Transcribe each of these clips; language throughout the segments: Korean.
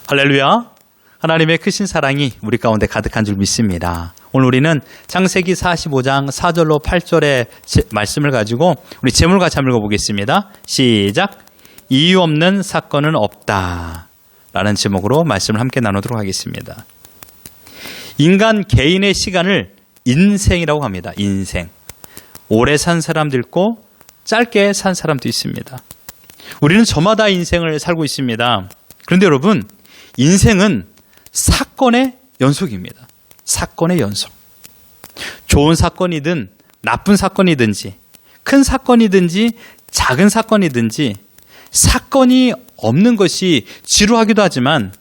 할렐루야. 하나님의 크신 사랑이 우리 가운데 가득한 줄 믿습니다. 오늘 우리는 창세기 45장 4절로 8절의 말씀을 가지고 우리 제목을 같이 한번 읽어보겠습니다. 시작. 이유 없는 사건은 없다 라는 제목으로 말씀을 함께 나누도록 하겠습니다. 인간 개인의 시간을 인생이라고 합니다. 인생. 오래 산 사람도 있고 짧게 산 사람도 있습니다. 우리는 저마다 인생을 살고 있습니다. 그런데 여러분, 인생은 사건의 연속입니다. 사건의 연속. 좋은 사건이든 나쁜 사건이든지 큰 사건이든지 작은 사건이든지 사건이 없는 것이 지루하기도 하지만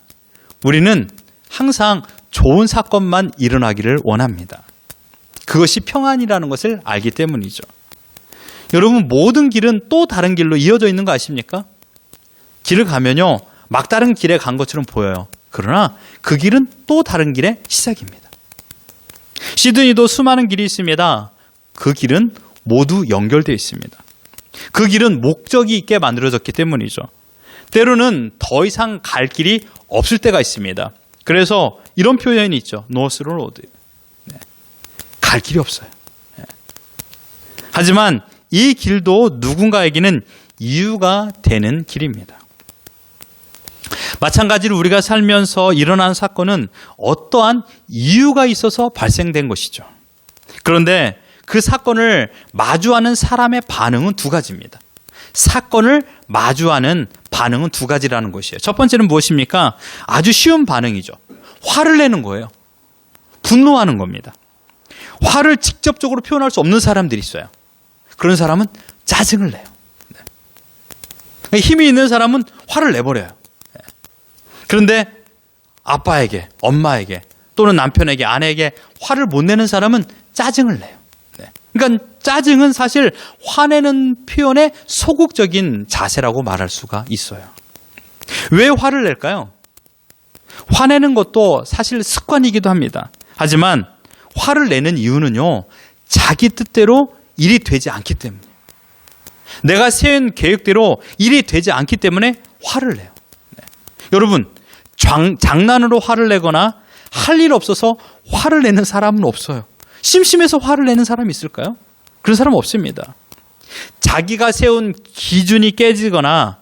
우리는 항상 좋은 사건만 일어나기를 원합니다. 그것이 평안이라는 것을 알기 때문이죠. 여러분, 모든 길은 또 다른 길로 이어져 있는 거 아십니까? 길을 가면요, 막다른 길에 간 것처럼 보여요. 그러나 그 길은 또 다른 길의 시작입니다. 시드니도 수많은 길이 있습니다. 그 길은 모두 연결되어 있습니다. 그 길은 목적이 있게 만들어졌기 때문이죠. 때로는 더 이상 갈 길이 없을 때가 있습니다. 그래서 이런 표현이 있죠. North Road. 갈 길이 없어요. 하지만 이 길도 누군가에게는 이유가 되는 길입니다. 마찬가지로 우리가 살면서 일어난 사건은 어떠한 이유가 있어서 발생된 것이죠. 그런데 그 사건을 마주하는 사람의 반응은 두 가지입니다. 사건을 마주하는 반응은 두 가지라는 것이에요. 첫 번째는 무엇입니까? 아주 쉬운 반응이죠. 화를 내는 거예요. 분노하는 겁니다. 화를 직접적으로 표현할 수 없는 사람들이 있어요. 그런 사람은 짜증을 내요. 힘이 있는 사람은 화를 내버려요. 그런데 아빠에게, 엄마에게 또는 남편에게, 아내에게 화를 못 내는 사람은 짜증을 내요. 그러니까 짜증은 사실 화내는 표현의 소극적인 자세라고 말할 수가 있어요. 왜 화를 낼까요? 화내는 것도 사실 습관이기도 합니다. 하지만 화를 내는 이유는요, 자기 뜻대로 일이 되지 않기 때문에, 내가 세운 계획대로 일이 되지 않기 때문에 화를 내요. 여러분, 장난으로 화를 내거나 할 일 없어서 화를 내는 사람은 없어요. 심심해서 화를 내는 사람이 있을까요? 그런 사람 없습니다. 자기가 세운 기준이 깨지거나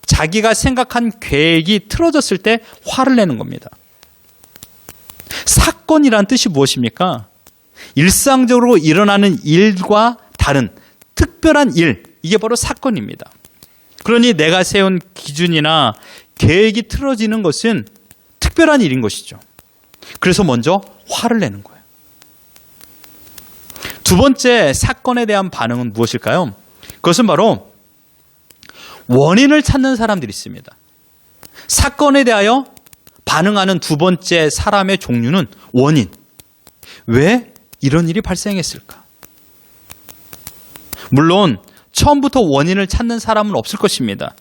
자기가 생각한 계획이 틀어졌을 때 화를 내는 겁니다. 사건이란 뜻이 무엇입니까? 일상적으로 일어나는 일과 다른 특별한 일, 이게 바로 사건입니다. 그러니 내가 세운 기준이나 계획이 틀어지는 것은 특별한 일인 것이죠. 그래서 먼저 화를 내는 거예요. 두 번째 사건에 대한 반응은 무엇일까요? 그것은 바로 원인을 찾는 사람들이 있습니다. 사건에 대하여 반응하는 두 번째 사람의 종류는 원인. 왜 이런 일이 발생했을까? 물론 처음부터 원인을 찾는 사람은 없을 것입니다.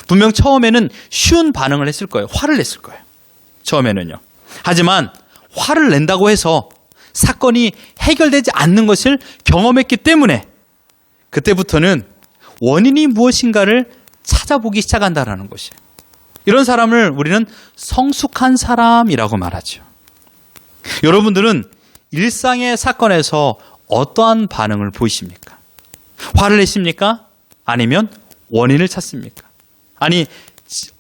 분명 처음에는 쉬운 반응을 했을 거예요. 화를 냈을 거예요. 처음에는요. 하지만 화를 낸다고 해서 사건이 해결되지 않는 것을 경험했기 때문에 그때부터는 원인이 무엇인가를 찾아보기 시작한다는 것이에요. 이런 사람을 우리는 성숙한 사람이라고 말하죠. 여러분들은 일상의 사건에서 어떠한 반응을 보이십니까? 화를 내십니까? 아니면 원인을 찾습니까? 아니,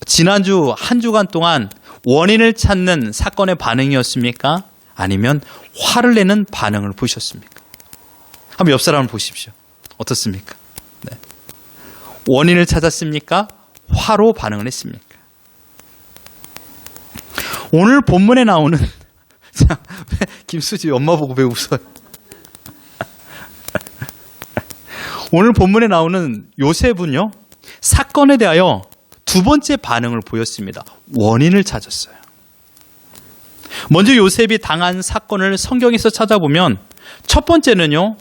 지난주 한 주간 동안 원인을 찾는 사건의 반응이었습니까? 아니면 화를 내는 반응을 보셨습니까? 한번 옆 사람을 보십시오. 어떻습니까? 네. 원인을 찾았습니까? 화로 반응을 했습니까? 오늘 본문에 나오는 김수지 엄마 보고 왜 웃어요? 오늘 본문에 나오는 요셉은요, 사건에 대하여 두 번째 반응을 보였습니다. 원인을 찾았어요. 먼저 요셉이 당한 사건을 성경에서 찾아보면 첫 번째는요,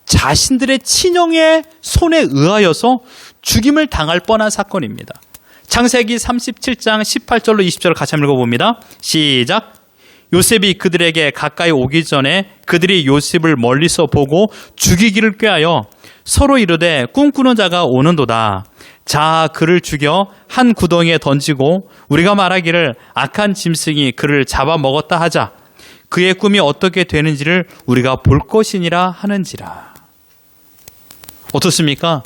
자신들의 친형의 손에 의하여서 죽임을 당할 뻔한 사건입니다. 창세기 37장 18절로 20절을 같이 한번 읽어봅니다. 시작. 요셉이 그들에게 가까이 오기 전에 그들이 요셉을 멀리서 보고 죽이기를 꾀하여 서로 이르되 꿈꾸는 자가 오는도다. 자, 그를 죽여 한 구덩이에 던지고 우리가 말하기를 악한 짐승이 그를 잡아먹었다 하자. 그의 꿈이 어떻게 되는지를 우리가 볼 것이니라 하는지라. 어떻습니까?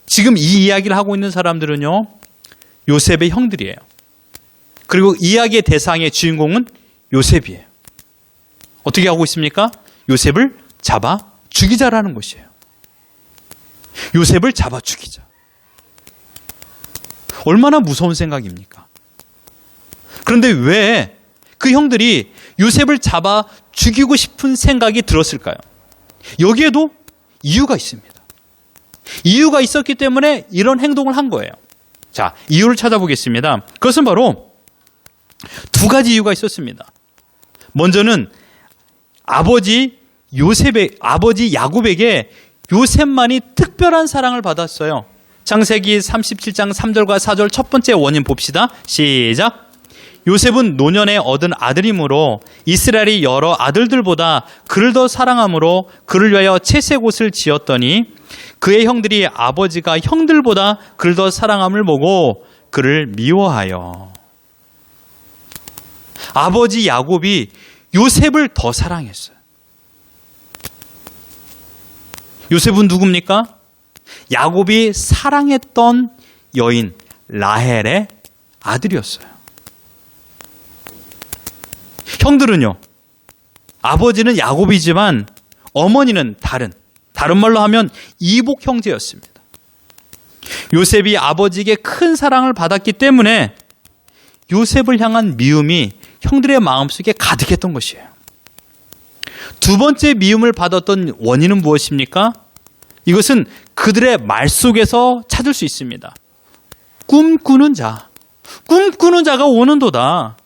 지금 이 이야기를 하고 있는 사람들은요, 요셉의 형들이에요. 그리고 이야기의 대상의 주인공은 요셉이에요. 어떻게 하고 있습니까? 요셉을 잡아 죽이자라는 것이에요. 요셉을 잡아 죽이자. 얼마나 무서운 생각입니까? 그런데 왜 그 형들이 요셉을 잡아 죽이고 싶은 생각이 들었을까요? 여기에도 이유가 있습니다. 이유가 있었기 때문에 이런 행동을 한 거예요. 자, 이유를 찾아보겠습니다. 그것은 바로 두 가지 이유가 있었습니다. 먼저는 아버지 야곱에게 요셉만이 특별한 사랑을 받았어요. 창세기 37장 3절과 4절 첫 번째 원인 봅시다. 시작. 요셉은 노년에 얻은 아들이므로 이스라엘이 여러 아들들보다 그를 더 사랑함으로 그를 위하여 채색 옷을 지었더니 그의 형들이 아버지가 형들보다 그를 더 사랑함을 보고 그를 미워하여. 아버지 야곱이 요셉을 더 사랑했어요. 요셉은 누굽니까? 야곱이 사랑했던 여인 라헬의 아들이었어요. 형들은요, 아버지는 야곱이지만 어머니는 다른 말로 하면 이복 형제였습니다. 요셉이 아버지에게 큰 사랑을 받았기 때문에 요셉을 향한 미움이 형들의 마음속에 가득했던 것이에요. 두 번째 미움을 받았던 원인은 무엇입니까? 이것은 그들의 말 속에서 찾을 수 있습니다. 꿈꾸는 자가 오는도다.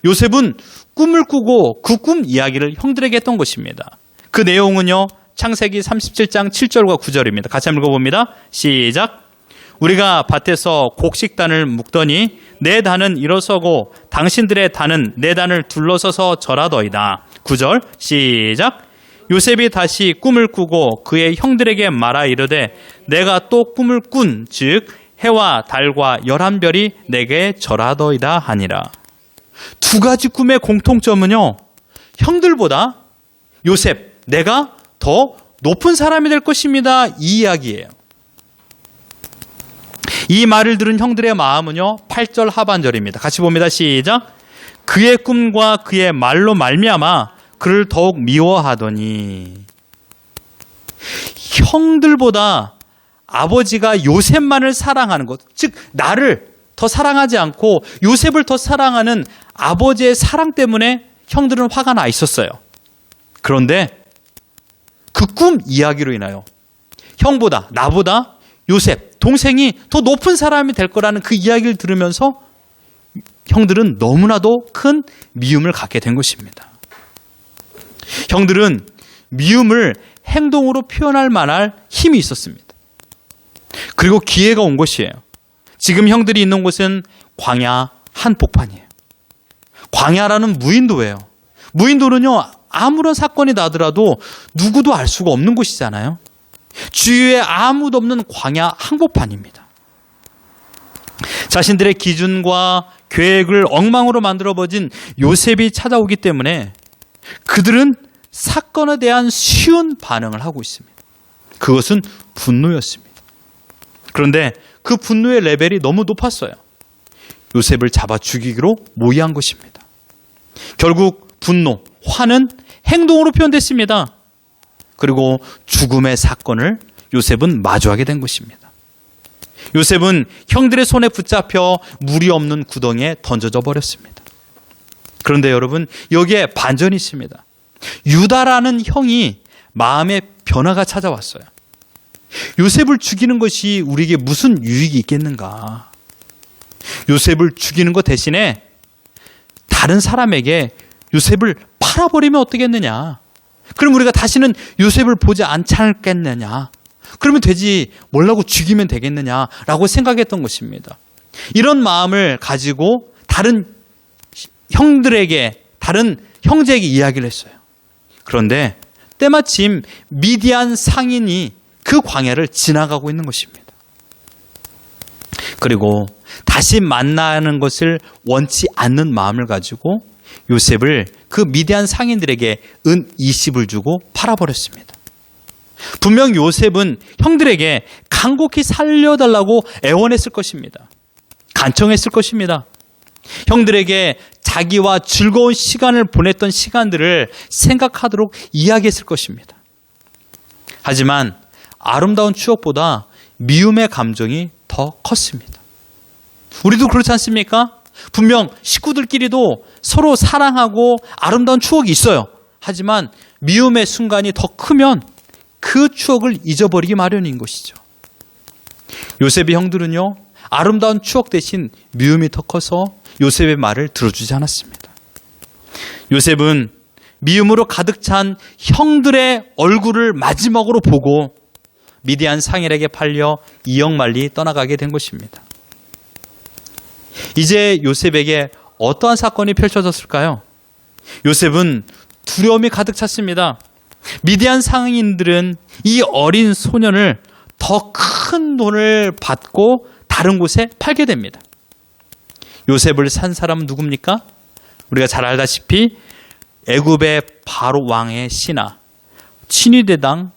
요셉은 꿈을 꾸고 그 꿈 이야기를 형들에게 했던 것입니다. 그 내용은요, 창세기 37장 7절과 9절입니다. 같이 한번 읽어봅니다. 시작. 우리가 밭에서 곡식단을 묶더니 내 단은 일어서고 당신들의 단은 내 단을 둘러서서 절하더이다. 9절 시작. 요셉이 다시 꿈을 꾸고 그의 형들에게 말하 이르되 내가 또 꿈을 꾼 즉 해와 달과 11별이 내게 절하더이다 하니라. 두 가지 꿈의 공통점은요, 형들보다 요셉, 내가 더 높은 사람이 될 것입니다, 이 이야기예요. 이 말을 들은 형들의 마음은요, 8절 하반절입니다. 같이 봅니다. 시작. 그의 꿈과 그의 말로 말미암아 그를 더욱 미워하더니. 형들보다 아버지가 요셉만을 사랑하는 것, 즉 나를 더 사랑하지 않고 요셉을 더 사랑하는 아버지의 사랑 때문에 형들은 화가 나 있었어요. 그런데 그 꿈 이야기로 인하여 형보다, 나보다 요셉, 동생이 더 높은 사람이 될 거라는 그 이야기를 들으면서 형들은 너무나도 큰 미움을 갖게 된 것입니다. 형들은 미움을 행동으로 표현할 만한 힘이 있었습니다. 그리고 기회가 온 것이에요. 지금 형들이 있는 곳은 광야 한복판이에요. 광야라는 무인도예요. 무인도는요, 아무런 사건이 나더라도 누구도 알 수가 없는 곳이잖아요. 주위에 아무도 없는 광야 한복판입니다. 자신들의 기준과 계획을 엉망으로 만들어버린 요셉이 찾아오기 때문에 그들은 사건에 대한 쉬운 반응을 하고 있습니다. 그것은 분노였습니다. 그런데 그 분노의 레벨이 너무 높았어요. 요셉을 잡아 죽이기로 모의한 것입니다. 결국 분노, 화는 행동으로 표현됐습니다. 그리고 죽음의 사건을 요셉은 마주하게 된 것입니다. 요셉은 형들의 손에 붙잡혀 물이 없는 구덩이에 던져져 버렸습니다. 그런데 여러분, 여기에 반전이 있습니다. 유다라는 형이 마음의 변화가 찾아왔어요. 요셉을 죽이는 것이 우리에게 무슨 유익이 있겠는가? 요셉을 죽이는 것 대신에 다른 사람에게 요셉을 팔아버리면 어떻겠느냐? 그럼 우리가 다시는 요셉을 보지 않지 않겠느냐? 그러면 되지, 뭘라고 죽이면 되겠느냐라고 생각했던 것입니다. 이런 마음을 가지고 다른 형들에게, 다른 형제에게 이야기를 했어요. 그런데 때마침 미디안 상인이 그 광야를 지나가고 있는 것입니다. 그리고 다시 만나는 것을 원치 않는 마음을 가지고 요셉을 그 미디안 상인들에게 은 20을 주고 팔아버렸습니다. 분명 요셉은 형들에게 간곡히 살려달라고 애원했을 것입니다. 간청했을 것입니다. 형들에게 자기와 즐거운 시간을 보냈던 시간들을 생각하도록 이야기했을 것입니다. 하지만 아름다운 추억보다 미움의 감정이 더 컸습니다. 우리도 그렇지 않습니까? 분명 식구들끼리도 서로 사랑하고 아름다운 추억이 있어요. 하지만 미움의 순간이 더 크면 그 추억을 잊어버리기 마련인 것이죠. 요셉의 형들은요, 아름다운 추억 대신 미움이 더 커서 요셉의 말을 들어주지 않았습니다. 요셉은 미움으로 가득 찬 형들의 얼굴을 마지막으로 보고 미디안 상인에게 팔려 2억 말리 떠나가게 된 것입니다. 이제 요셉에게 어떠한 사건이 펼쳐졌을까요? 요셉은 두려움이 가득 찼습니다. 미디안 상인들은 이 어린 소년을 더 큰 돈을 받고 다른 곳에 팔게 됩니다. 요셉을 산 사람은 누굽니까? 우리가 잘 알다시피 애굽의 바로 왕의 신하 친위대당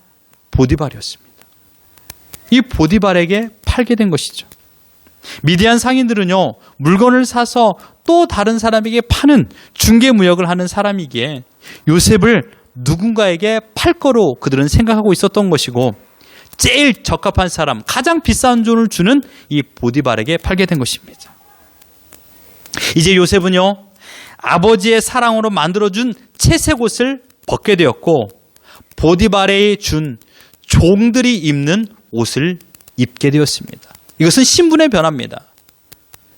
보디발이었습니다. 이 보디발에게 팔게 된 것이죠. 미디안 상인들은요, 물건을 사서 또 다른 사람에게 파는 중개무역을 하는 사람이기에 요셉을 누군가에게 팔 거로 그들은 생각하고 있었던 것이고, 제일 적합한 사람, 가장 비싼 돈을 주는 이 보디발에게 팔게 된 것입니다. 이제 요셉은요, 아버지의 사랑으로 만들어준 채색 옷을 벗게 되었고, 보디발에 준 종들이 입는 옷을 입게 되었습니다. 이것은 신분의 변화입니다.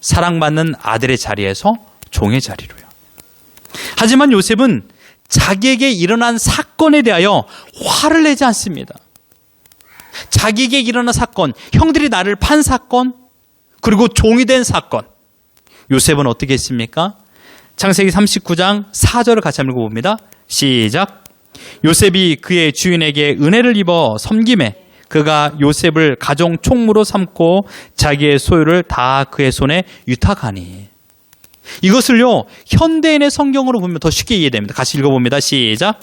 사랑받는 아들의 자리에서 종의 자리로요. 하지만 요셉은 자기에게 일어난 사건에 대하여 화를 내지 않습니다. 자기에게 일어난 사건, 형들이 나를 판 사건, 그리고 종이 된 사건. 요셉은 어떻게 했습니까? 창세기 39장 4절을 같이 한번 읽어봅니다. 시작. 요셉이 그의 주인에게 은혜를 입어 섬김에 그가 요셉을 가정 총무로 삼고 자기의 소유를 다 그의 손에 유탁하니. 이것을요, 현대인의 성경으로 보면 더 쉽게 이해됩니다. 같이 읽어봅니다. 시작.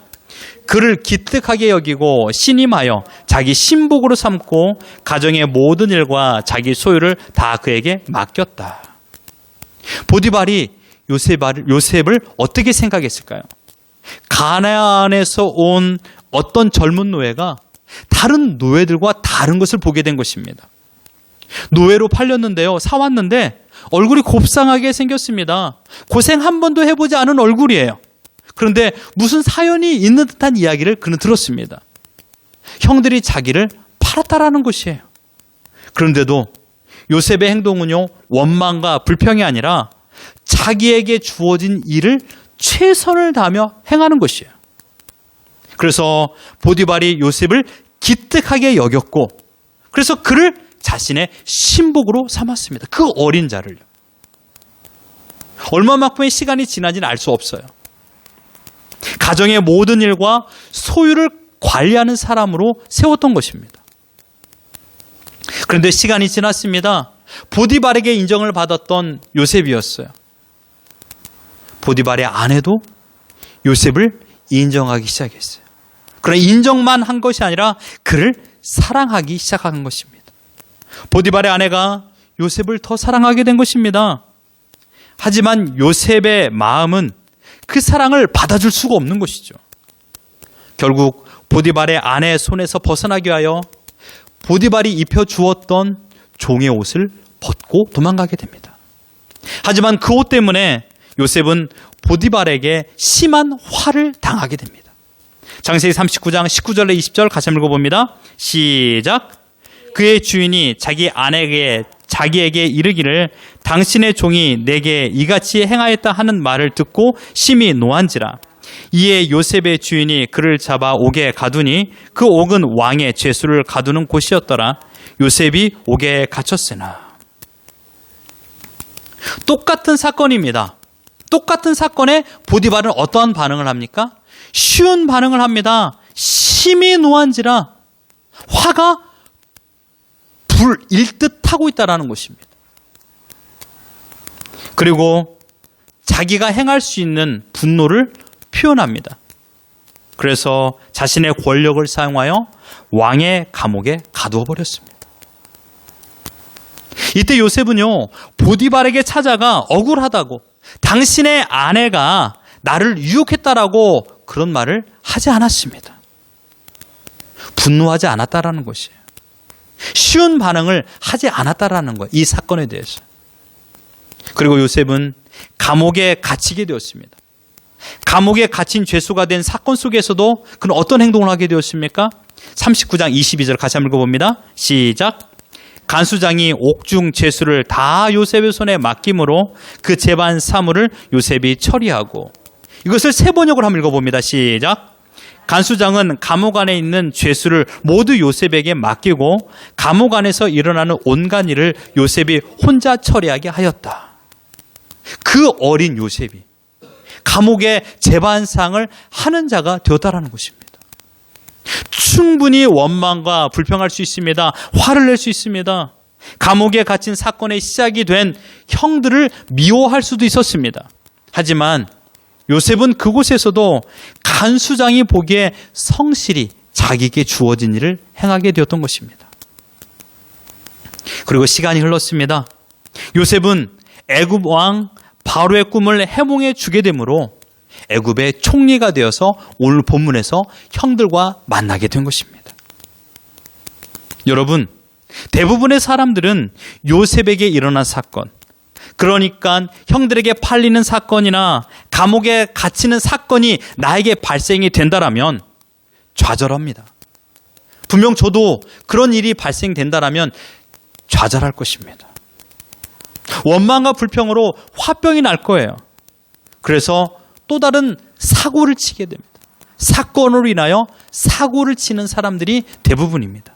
그를 기특하게 여기고 신임하여 자기 신복으로 삼고 가정의 모든 일과 자기 소유를 다 그에게 맡겼다. 보디발이 요셉을 어떻게 생각했을까요? 가나안에서 온 어떤 젊은 노예가 다른 노예들과 다른 것을 보게 된 것입니다. 노예로 팔렸는데요, 사왔는데 얼굴이 곱상하게 생겼습니다. 고생 한 번도 해보지 않은 얼굴이에요. 그런데 무슨 사연이 있는 듯한 이야기를 그는 들었습니다. 형들이 자기를 팔았다라는 것이에요. 그런데도 요셉의 행동은요, 원망과 불평이 아니라 자기에게 주어진 일을 최선을 다하며 행하는 것이에요. 그래서 보디발이 요셉을 기특하게 여겼고, 그래서 그를 자신의 신복으로 삼았습니다. 그 어린 자를요. 얼마만큼의 시간이 지난지는 알 수 없어요. 가정의 모든 일과 소유를 관리하는 사람으로 세웠던 것입니다. 그런데 시간이 지났습니다. 보디발에게 인정을 받았던 요셉이었어요. 보디발의 아내도 요셉을 인정하기 시작했어요. 그러나 인정만 한 것이 아니라 그를 사랑하기 시작한 것입니다. 보디발의 아내가 요셉을 더 사랑하게 된 것입니다. 하지만 요셉의 마음은 그 사랑을 받아줄 수가 없는 것이죠. 결국 보디발의 아내의 손에서 벗어나기 위하여 보디발이 입혀주었던 종의 옷을 벗고 도망가게 됩니다. 하지만 그 옷 때문에 요셉은 보디발에게 심한 화를 당하게 됩니다. 창세기 39장 19절에 20절 같이 읽어봅니다. 시작. 그의 주인이 자기 아내에게 자기에게 이르기를 당신의 종이 내게 이같이 행하였다 하는 말을 듣고 심히 노한지라. 이에 요셉의 주인이 그를 잡아 옥에 가두니 그 옥은 왕의 죄수를 가두는 곳이었더라. 요셉이 옥에 갇혔으나. 똑같은 사건입니다. 똑같은 사건에 보디발은 어떠한 반응을 합니까? 쉬운 반응을 합니다. 심히 노한지라. 화가 불일 듯 하고 있다는 것입니다. 그리고 자기가 행할 수 있는 분노를 표현합니다. 그래서 자신의 권력을 사용하여 왕의 감옥에 가두어 버렸습니다. 이때 요셉은요, 보디발에게 찾아가 억울하다고, 당신의 아내가 나를 유혹했다라고 그런 말을 하지 않았습니다. 분노하지 않았다라는 것이에요. 쉬운 반응을 하지 않았다라는 거예요. 이 사건에 대해서. 그리고 요셉은 감옥에 갇히게 되었습니다. 감옥에 갇힌 죄수가 된 사건 속에서도 그는 어떤 행동을 하게 되었습니까? 39장 22절 같이 한번 읽어봅니다. 시작. 간수장이 옥중 죄수를 다 요셉의 손에 맡김으로 그 재반 사물을 요셉이 처리하고, 이것을 세 번역으로 한번 읽어봅니다. 시작. 간수장은 감옥 안에 있는 죄수를 모두 요셉에게 맡기고 감옥 안에서 일어나는 온갖 일을 요셉이 혼자 처리하게 하였다. 그 어린 요셉이 감옥의 재반상을 하는 자가 되었다라는 것입니다. 충분히 원망과 불평할 수 있습니다. 화를 낼 수 있습니다. 감옥에 갇힌 사건의 시작이 된 형들을 미워할 수도 있었습니다. 하지만 요셉은 그곳에서도 간수장이 보기에 성실히 자기에게 주어진 일을 행하게 되었던 것입니다. 그리고 시간이 흘렀습니다. 요셉은 애굽 왕 바로의 꿈을 해몽해 주게 되므로 애굽의 총리가 되어서 오늘 본문에서 형들과 만나게 된 것입니다. 여러분, 대부분의 사람들은 요셉에게 일어난 사건, 그러니까 형들에게 팔리는 사건이나 감옥에 갇히는 사건이 나에게 발생이 된다라면 좌절합니다. 분명 저도 그런 일이 발생된다라면 좌절할 것입니다. 원망과 불평으로 화병이 날 거예요. 그래서 또 다른 사고를 치게 됩니다. 사건으로 인하여 사고를 치는 사람들이 대부분입니다.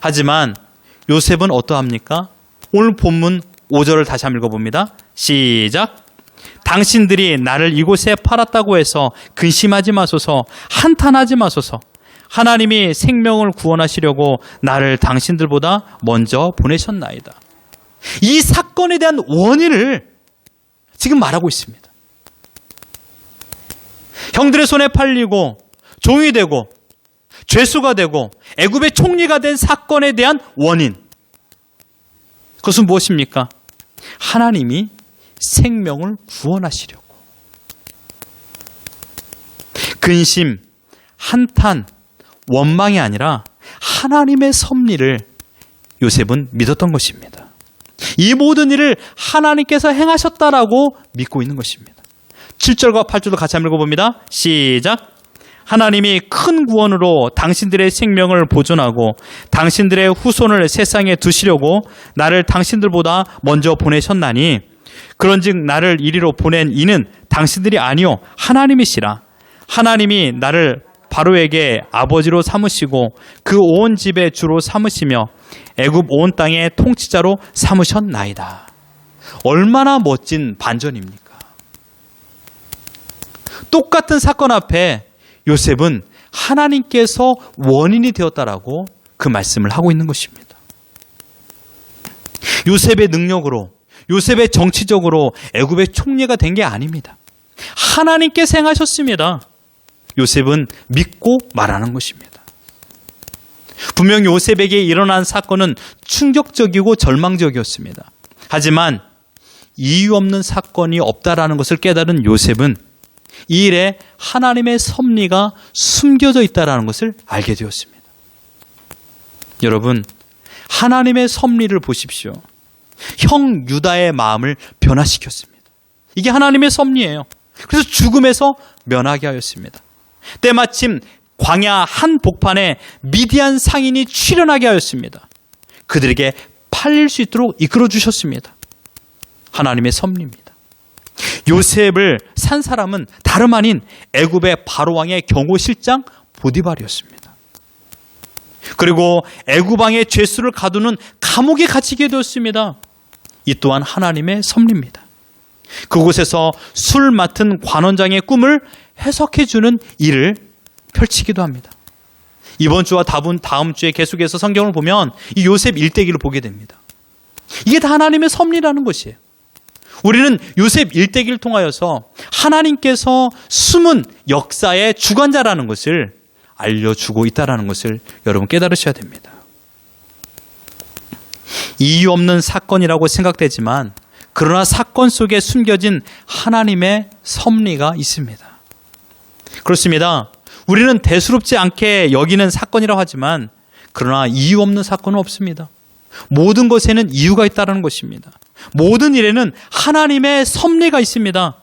하지만 요셉은 어떠합니까? 오늘 본문 5절을 다시 한번 읽어봅니다. 시작. 당신들이 나를 이곳에 팔았다고 해서 근심하지 마소서, 한탄하지 마소서. 하나님이 생명을 구원하시려고 나를 당신들보다 먼저 보내셨나이다. 이 사건에 대한 원인을 지금 말하고 있습니다. 형들의 손에 팔리고 종이 되고 죄수가 되고 애굽의 총리가 된 사건에 대한 원인, 그것은 무엇입니까? 하나님이 생명을 구원하시려고. 근심, 한탄, 원망이 아니라 하나님의 섭리를 요셉은 믿었던 것입니다. 이 모든 일을 하나님께서 행하셨다라고 믿고 있는 것입니다. 7절과 8절도 같이 한번 읽어봅니다. 시작. 하나님이 큰 구원으로 당신들의 생명을 보존하고 당신들의 후손을 세상에 두시려고 나를 당신들보다 먼저 보내셨나니, 그런즉 나를 이리로 보낸 이는 당신들이 아니요 하나님이시라. 하나님이 나를 바로에게 아버지로 삼으시고 그 온 집의 주로 삼으시며 애굽 온 땅의 통치자로 삼으셨나이다. 얼마나 멋진 반전입니까? 똑같은 사건 앞에 요셉은 하나님께서 원인이 되었다라고 그 말씀을 하고 있는 것입니다. 요셉의 능력으로, 요셉의 정치적으로 애굽의 총리가 된 게 아닙니다. 하나님께서 행하셨습니다. 요셉은 믿고 말하는 것입니다. 분명 요셉에게 일어난 사건은 충격적이고 절망적이었습니다. 하지만 이유 없는 사건이 없다라는 것을 깨달은 요셉은 이 일에 하나님의 섭리가 숨겨져 있다는 것을 알게 되었습니다. 여러분, 하나님의 섭리를 보십시오. 형 유다의 마음을 변화시켰습니다. 이게 하나님의 섭리예요. 그래서 죽음에서 면하게 하였습니다. 때마침 광야 한 복판에 미디안 상인이 출현하게 하였습니다. 그들에게 팔릴 수 있도록 이끌어 주셨습니다. 하나님의 섭리입니다. 요셉을 산 사람은 다름 아닌 애굽의 바로왕의 경호실장 보디발이었습니다. 그리고 애굽 왕의 죄수를 가두는 감옥에 갇히게 되었습니다. 이 또한 하나님의 섭리입니다. 그곳에서 술 맡은 관원장의 꿈을 해석해주는 일을 펼치기도 합니다. 이번 주와 다음 주에 계속해서 성경을 보면 이 요셉 일대기를 보게 됩니다. 이게 다 하나님의 섭리라는 것이에요. 우리는 요셉 일대기를 통하여서 하나님께서 숨은 역사의 주관자라는 것을 알려주고 있다는 것을 여러분 깨달으셔야 됩니다. 이유 없는 사건이라고 생각되지만 그러나 사건 속에 숨겨진 하나님의 섭리가 있습니다. 그렇습니다. 우리는 대수롭지 않게 여기는 사건이라고 하지만 그러나 이유 없는 사건은 없습니다. 모든 것에는 이유가 있다는 것입니다. 모든 일에는 하나님의 섭리가 있습니다.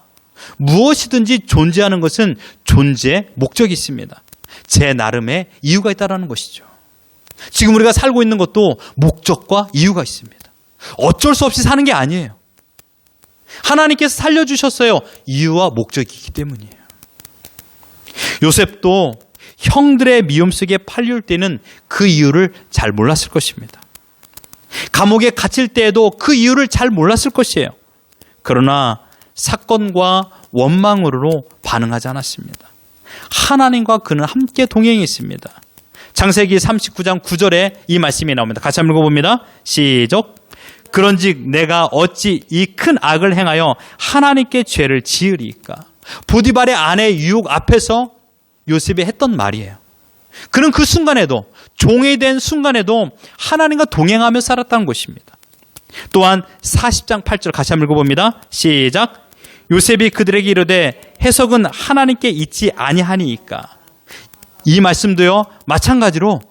무엇이든지 존재하는 것은 존재의 목적이 있습니다. 제 나름의 이유가 있다는 것이죠. 지금 우리가 살고 있는 것도 목적과 이유가 있습니다. 어쩔 수 없이 사는 게 아니에요. 하나님께서 살려주셨어요. 이유와 목적이기 때문이에요. 요셉도 형들의 미움 속에 팔릴 때는 그 이유를 잘 몰랐을 것입니다. 감옥에 갇힐 때에도 그 이유를 잘 몰랐을 것이에요. 그러나 사건과 원망으로 반응하지 않았습니다. 하나님과 그는 함께 동행했습니다. 창세기 39장 9절에 이 말씀이 나옵니다. 같이 한번 읽어봅니다. 시작. 그런즉 내가 어찌 이 큰 악을 행하여 하나님께 죄를 지으리까. 보디발의 아내의 유혹 앞에서 요셉이 했던 말이에요. 그는 그 순간에도, 종이 된 순간에도 하나님과 동행하며 살았다는 것입니다. 또한 40장 8절 같이 한번 읽어봅니다. 시작. 요셉이 그들에게 이르되 해석은 하나님께 있지 아니하니이까. 이 말씀도요, 마찬가지로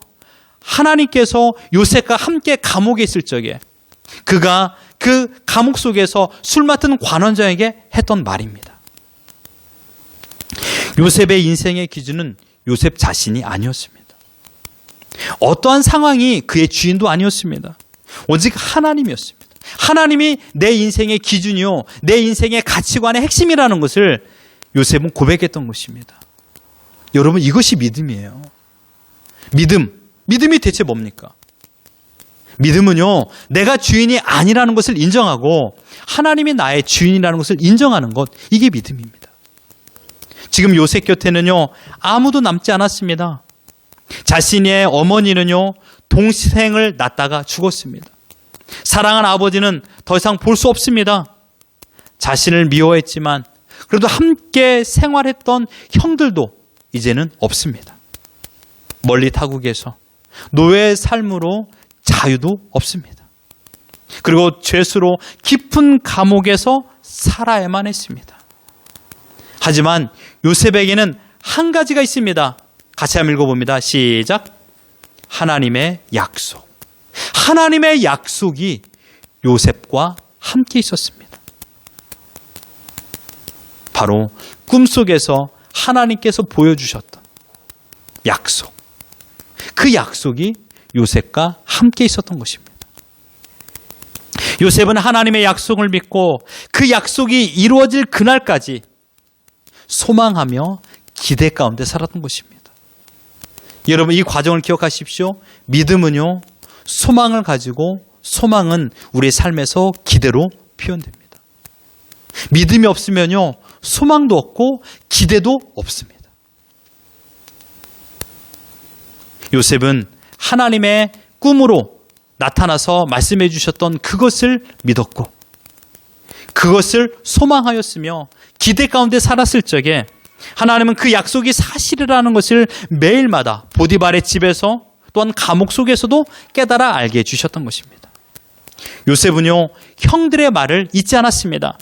하나님께서 요셉과 함께 감옥에 있을 적에 그가 그 감옥 속에서 술 맡은 관원장에게 했던 말입니다. 요셉의 인생의 기준은 요셉 자신이 아니었습니다. 어떠한 상황이 그의 주인도 아니었습니다. 오직 하나님이었습니다. 하나님이 내 인생의 기준이요, 내 인생의 가치관의 핵심이라는 것을 요셉은 고백했던 것입니다. 여러분, 이것이 믿음이에요. 믿음이 대체 뭡니까? 믿음은요, 내가 주인이 아니라는 것을 인정하고 하나님이 나의 주인이라는 것을 인정하는 것, 이게 믿음입니다. 지금 요셉 곁에는요, 아무도 남지 않았습니다. 자신의 어머니는요, 동생을 낳다가 죽었습니다. 사랑한 아버지는 더 이상 볼 수 없습니다. 자신을 미워했지만 그래도 함께 생활했던 형들도 이제는 없습니다. 멀리 타국에서 노예의 삶으로 자유도 없습니다. 그리고 죄수로 깊은 감옥에서 살아야만 했습니다. 하지만 요셉에게는 한 가지가 있습니다. 같이 한번 읽어봅니다. 시작. 하나님의 약속. 하나님의 약속이 요셉과 함께 있었습니다. 바로 꿈속에서 하나님께서 보여주셨던 약속. 그 약속이 요셉과 함께 있었던 것입니다. 요셉은 하나님의 약속을 믿고 그 약속이 이루어질 그날까지 소망하며 기대 가운데 살았던 것입니다. 여러분, 이 과정을 기억하십시오. 믿음은요, 소망을 가지고, 소망은 우리의 삶에서 기대로 표현됩니다. 믿음이 없으면요, 소망도 없고 기대도 없습니다. 요셉은 하나님의 꿈으로 나타나서 말씀해 주셨던 그것을 믿었고 그것을 소망하였으며 기대 가운데 살았을 적에 하나님은 그 약속이 사실이라는 것을 매일마다 보디발의 집에서 또한 감옥 속에서도 깨달아 알게 해주셨던 것입니다. 요셉은요, 형들의 말을 잊지 않았습니다.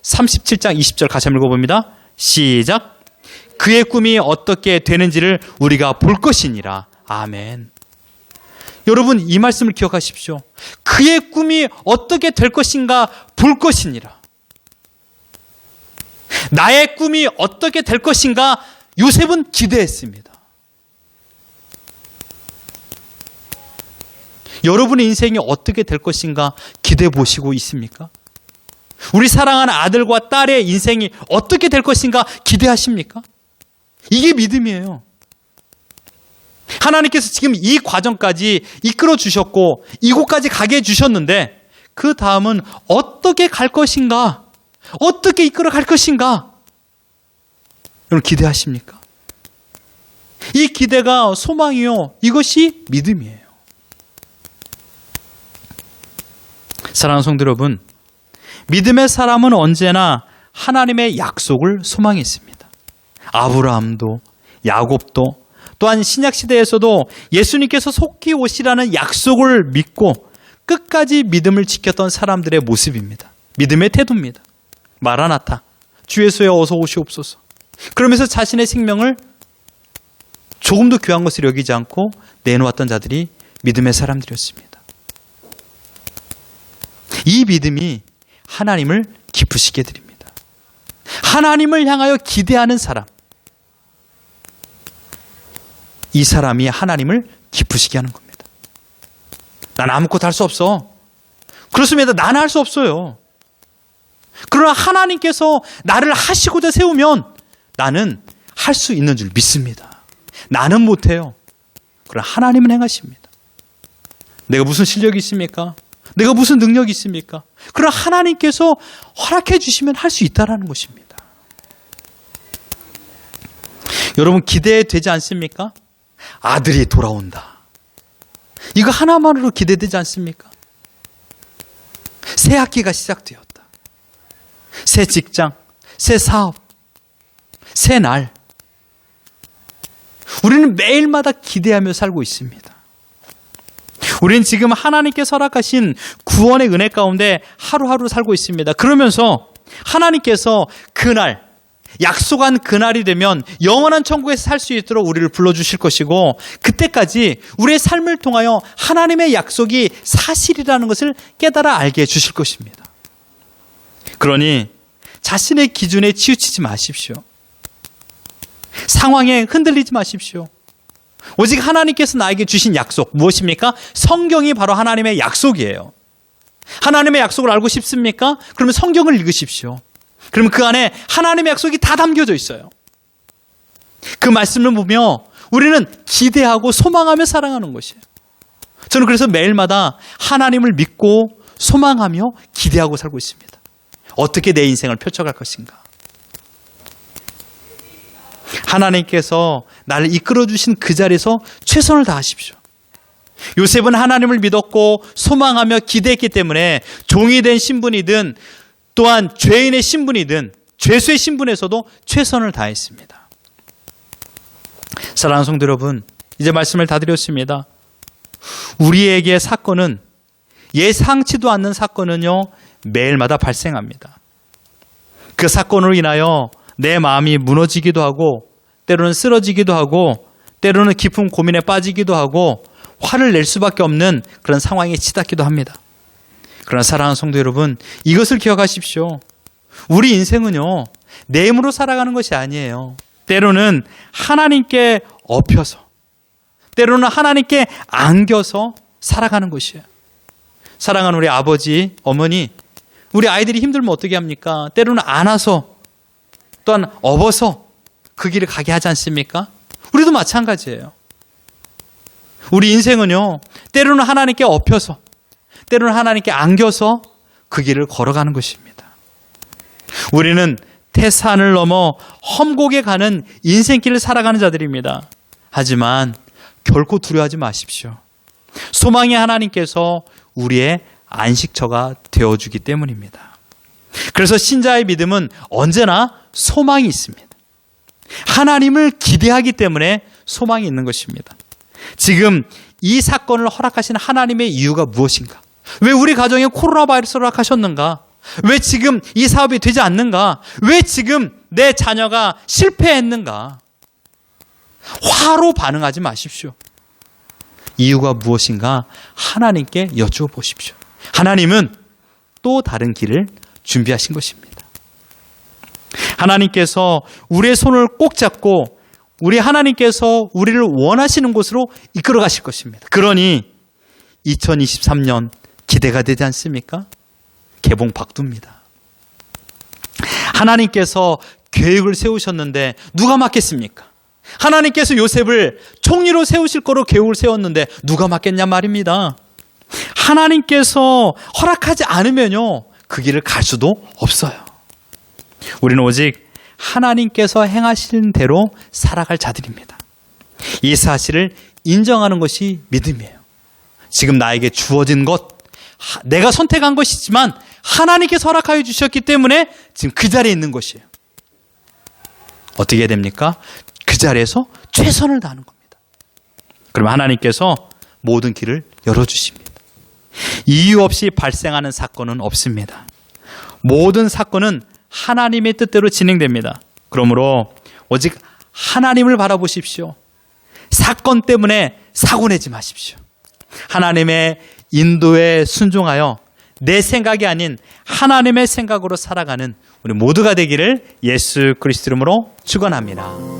37장 20절 같이 한번 읽어봅니다. 시작. 그의 꿈이 어떻게 되는지를 우리가 볼 것이니라. 아멘. 여러분, 이 말씀을 기억하십시오. 그의 꿈이 어떻게 될 것인가 볼 것이니라. 나의 꿈이 어떻게 될 것인가 요셉은 기대했습니다. 여러분의 인생이 어떻게 될 것인가 기대해 보시고 있습니까? 우리 사랑하는 아들과 딸의 인생이 어떻게 될 것인가 기대하십니까? 이게 믿음이에요. 하나님께서 지금 이 과정까지 이끌어 주셨고 이곳까지 가게 해주셨는데 그 다음은 어떻게 갈 것인가? 어떻게 이끌어 갈 것인가? 여러분, 기대하십니까? 이 기대가 소망이요, 이것이 믿음이에요. 사랑하는 성도 여러분, 믿음의 사람은 언제나 하나님의 약속을 소망했습니다. 아브라함도 야곱도 또한 신약시대에서도 예수님께서 속히 오시라는 약속을 믿고 끝까지 믿음을 지켰던 사람들의 모습입니다. 믿음의 태도입니다. 마라나타, 주 예수여 어서 오시옵소서. 그러면서 자신의 생명을 조금도 귀한 것을 여기지 않고 내놓았던 자들이 믿음의 사람들이었습니다. 이 믿음이 하나님을 기쁘시게 드립니다. 하나님을 향하여 기대하는 사람, 이 사람이 하나님을 기쁘시게 하는 겁니다. 난 아무것도 할 수 없어. 그렇습니다. 나는 할 수 없어요. 그러나 하나님께서 나를 하시고자 세우면 나는 할 수 있는 줄 믿습니다. 나는 못해요. 그러나 하나님은 행하십니다. 내가 무슨 실력이 있습니까? 내가 무슨 능력이 있습니까? 그러나 하나님께서 허락해 주시면 할 수 있다는 것입니다. 여러분 기대되지 않습니까? 아들이 돌아온다. 이거 하나만으로 기대되지 않습니까? 새 학기가 시작되었다. 새 직장, 새 사업, 새 날. 우리는 매일마다 기대하며 살고 있습니다. 우리는 지금 하나님께서 허락하신 구원의 은혜 가운데 하루하루 살고 있습니다. 그러면서 하나님께서 그날, 약속한 그날이 되면 영원한 천국에서 살 수 있도록 우리를 불러주실 것이고 그때까지 우리의 삶을 통하여 하나님의 약속이 사실이라는 것을 깨달아 알게 해주실 것입니다. 그러니 자신의 기준에 치우치지 마십시오. 상황에 흔들리지 마십시오. 오직 하나님께서 나에게 주신 약속 무엇입니까? 성경이 바로 하나님의 약속이에요. 하나님의 약속을 알고 싶습니까? 그러면 성경을 읽으십시오. 그러면 그 안에 하나님의 약속이 다 담겨져 있어요. 그 말씀을 보며 우리는 기대하고 소망하며 살아가는 것이에요. 저는 그래서 매일마다 하나님을 믿고 소망하며 기대하고 살고 있습니다. 어떻게 내 인생을 펼쳐갈 것인가? 하나님께서 나를 이끌어 주신 그 자리에서 최선을 다하십시오. 요셉은 하나님을 믿었고 소망하며 기대했기 때문에 종이 된 신분이든 또한 죄인의 신분이든 죄수의 신분에서도 최선을 다했습니다. 사랑하는 성도 여러분, 이제 말씀을 다 드렸습니다. 우리에게 사건은 예상치도 않는 사건은요 매일마다 발생합니다. 그 사건으로 인하여 내 마음이 무너지기도 하고 때로는 쓰러지기도 하고 때로는 깊은 고민에 빠지기도 하고 화를 낼 수밖에 없는 그런 상황에 치닫기도 합니다. 그러나 사랑하는 성도 여러분, 이것을 기억하십시오. 우리 인생은요 내 힘으로 살아가는 것이 아니에요. 때로는 하나님께 엎혀서 때로는 하나님께 안겨서 살아가는 것이에요. 사랑하는 우리 아버지, 어머니, 우리 아이들이 힘들면 어떻게 합니까? 때로는 안아서 또한 업어서 그 길을 가게 하지 않습니까? 우리도 마찬가지예요. 우리 인생은요 때로는 하나님께 엎혀서 때로는 하나님께 안겨서 그 길을 걸어가는 것입니다. 우리는 태산을 넘어 험곡에 가는 인생길을 살아가는 자들입니다. 하지만 결코 두려워하지 마십시오. 소망의 하나님께서 우리의 안식처가 되어주기 때문입니다. 그래서 신자의 믿음은 언제나 소망이 있습니다. 하나님을 기대하기 때문에 소망이 있는 것입니다. 지금 이 사건을 허락하신 하나님의 이유가 무엇인가? 왜 우리 가정에 코로나 바이러스를 허락하셨는가? 왜 지금 이 사업이 되지 않는가? 왜 지금 내 자녀가 실패했는가? 화로 반응하지 마십시오. 이유가 무엇인가? 하나님께 여쭈어 보십시오. 하나님은 또 다른 길을 준비하신 것입니다. 하나님께서 우리의 손을 꼭 잡고 우리 하나님께서 우리를 원하시는 곳으로 이끌어 가실 것입니다. 그러니 2023년 기대가 되지 않습니까? 개봉 박두입니다. 하나님께서 계획을 세우셨는데 누가 막겠습니까? 하나님께서 요셉을 총리로 세우실 거로 계획을 세웠는데 누가 막겠냐 말입니다. 하나님께서 허락하지 않으면요 그 길을 갈 수도 없어요. 우리는 오직 하나님께서 행하시는 대로 살아갈 자들입니다. 이 사실을 인정하는 것이 믿음이에요. 지금 나에게 주어진 것, 내가 선택한 것이지만 하나님께서 허락하여 주셨기 때문에 지금 그 자리에 있는 것이에요. 어떻게 해야 됩니까? 그 자리에서 최선을 다하는 겁니다. 그럼 하나님께서 모든 길을 열어주십니다. 이유 없이 발생하는 사건은 없습니다. 모든 사건은 하나님의 뜻대로 진행됩니다. 그러므로 오직 하나님을 바라보십시오. 사건 때문에 사고 내지 마십시오. 하나님의 인도에 순종하여 내 생각이 아닌 하나님의 생각으로 살아가는 우리 모두가 되기를 예수 그리스도 이름으로 축원합니다.